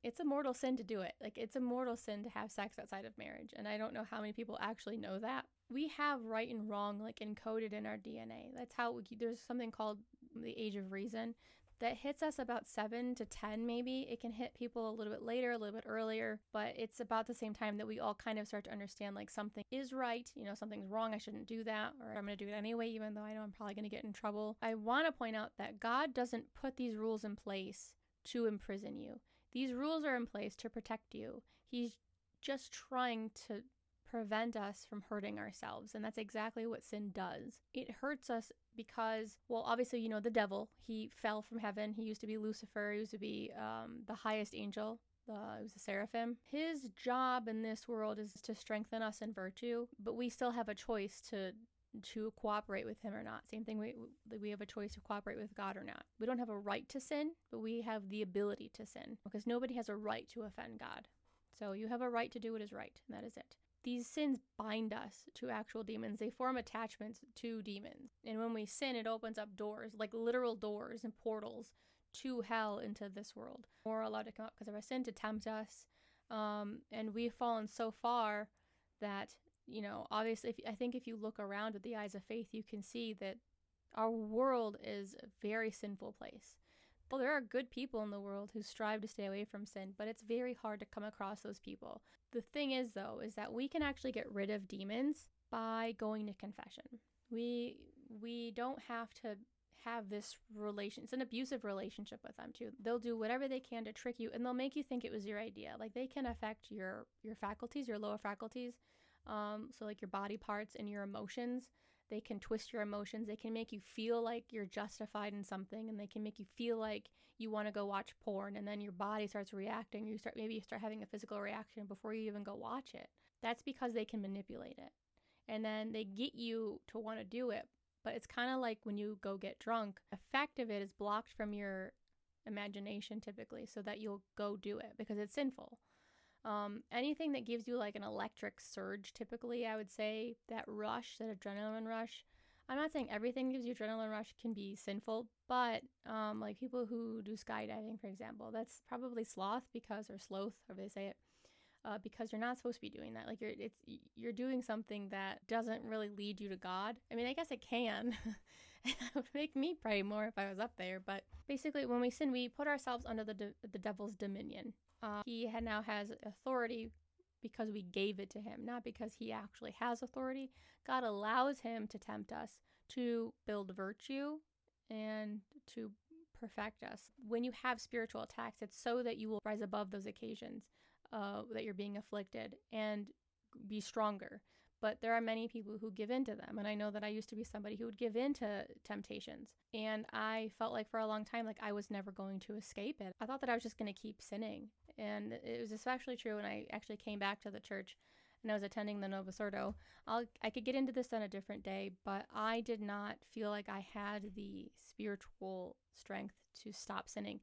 It's a mortal sin to do it. Like, it's a mortal sin to have sex outside of marriage. And I don't know how many people actually know that. We have right and wrong, like, encoded in our DNA. That's how there's something called the age of reason that hits us about 7 to 10, maybe. It can hit people a little bit later, a little bit earlier, but it's about the same time that we all kind of start to understand, like, something is right, something's wrong, I shouldn't do that, or I'm going to do it anyway, even though I know I'm probably going to get in trouble. I want to point out that God doesn't put these rules in place to imprison you. These rules are in place to protect you. He's just trying to prevent us from hurting ourselves, and that's exactly what sin does. It hurts us because, well, obviously, the devil, he fell from heaven. He used to be Lucifer. He used to be the highest angel. It was a seraphim. His job in this world is to strengthen us in virtue, but we still have a choice to cooperate with him or not. Same thing, we have a choice to cooperate with God or not. We don't have a right to sin, but we have the ability to sin, because nobody has a right to offend God. So you have a right to do what is right, and that is it. These sins bind us to actual demons. They form attachments to demons. And when we sin, it opens up doors, like literal doors and portals to hell, into this world. We're allowed to come up because of our sin to tempt us. And we've fallen so far that, obviously, I think if you look around with the eyes of faith, you can see that our world is a very sinful place. Well, there are good people in the world who strive to stay away from sin, but it's very hard to come across those people. The thing is, though, is that we can actually get rid of demons by going to confession. We don't have to have this relation. It's an abusive relationship with them, too. They'll do whatever they can to trick you, and they'll make you think it was your idea. Like, they can affect your faculties, your lower faculties, so like your body parts and your emotions. They can twist your emotions. They can make you feel like you're justified in something, and they can make you feel like you want to go watch porn, and then your body starts reacting. Maybe you start having a physical reaction before you even go watch it. That's because they can manipulate it. And then they get you to want to do it. But it's kind of like when you go get drunk. The effect of it is blocked from your imagination typically, so that you'll go do it because it's sinful. Anything that gives you like an electric surge, typically, I would say that rush, that adrenaline rush. I'm not saying everything that gives you adrenaline rush can be sinful, but like people who do skydiving, for example, that's probably sloth, or sloth, however they say it, because you're not supposed to be doing that. Like you're doing something that doesn't really lead you to God. I mean, I guess it can. It would make me pray more if I was up there. But basically, when we sin, we put ourselves under the devil's dominion. He now has authority because we gave it to him, not because he actually has authority. God allows him to tempt us, to build virtue, and to perfect us. When you have spiritual attacks, it's so that you will rise above those occasions that you're being afflicted and be stronger. But there are many people who give in to them. And I know that I used to be somebody who would give in to temptations. And I felt like for a long time, like I was never going to escape it. I thought that I was just going to keep sinning. And it was especially true when I actually came back to the church and I was attending the Novus Ordo. I could get into this on a different day, but I did not feel like I had the spiritual strength to stop sinning.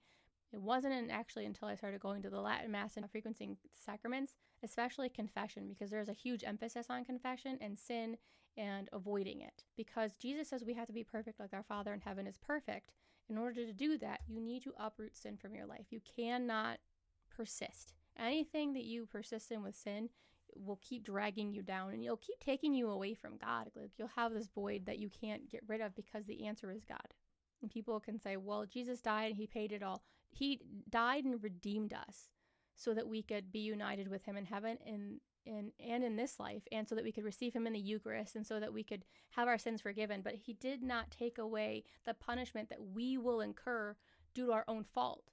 It wasn't actually until I started going to the Latin Mass and frequenting sacraments, especially confession, because there's a huge emphasis on confession and sin and avoiding it. Because Jesus says we have to be perfect like our Father in heaven is perfect. In order to do that, you need to uproot sin from your life. You cannot persist. Anything that you persist in with sin will keep dragging you down, and you'll keep taking you away from God. Like you'll have this void that you can't get rid of because the answer is God. And people can say, well, Jesus died and he paid it all. He died and redeemed us so that we could be united with him in heaven and in this life, and so that we could receive him in the Eucharist, and so that we could have our sins forgiven. But he did not take away the punishment that we will incur due to our own fault.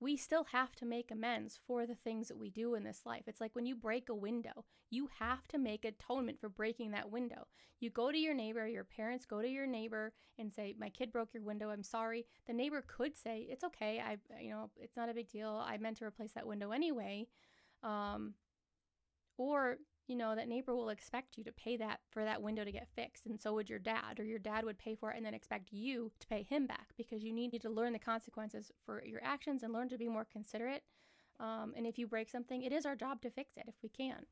We still have to make amends for the things that we do in this life. It's like when you break a window, you have to make atonement for breaking that window. You go to your neighbor, your parents go to your neighbor and say, my kid broke your window, I'm sorry. The neighbor could say, it's okay, it's not a big deal, I meant to replace that window anyway. Or that neighbor will expect you to pay that for that window to get fixed. And so would your dad, or your dad would pay for it and then expect you to pay him back, because you need to learn the consequences for your actions and learn to be more considerate. And if you break something, it is our job to fix it if we can.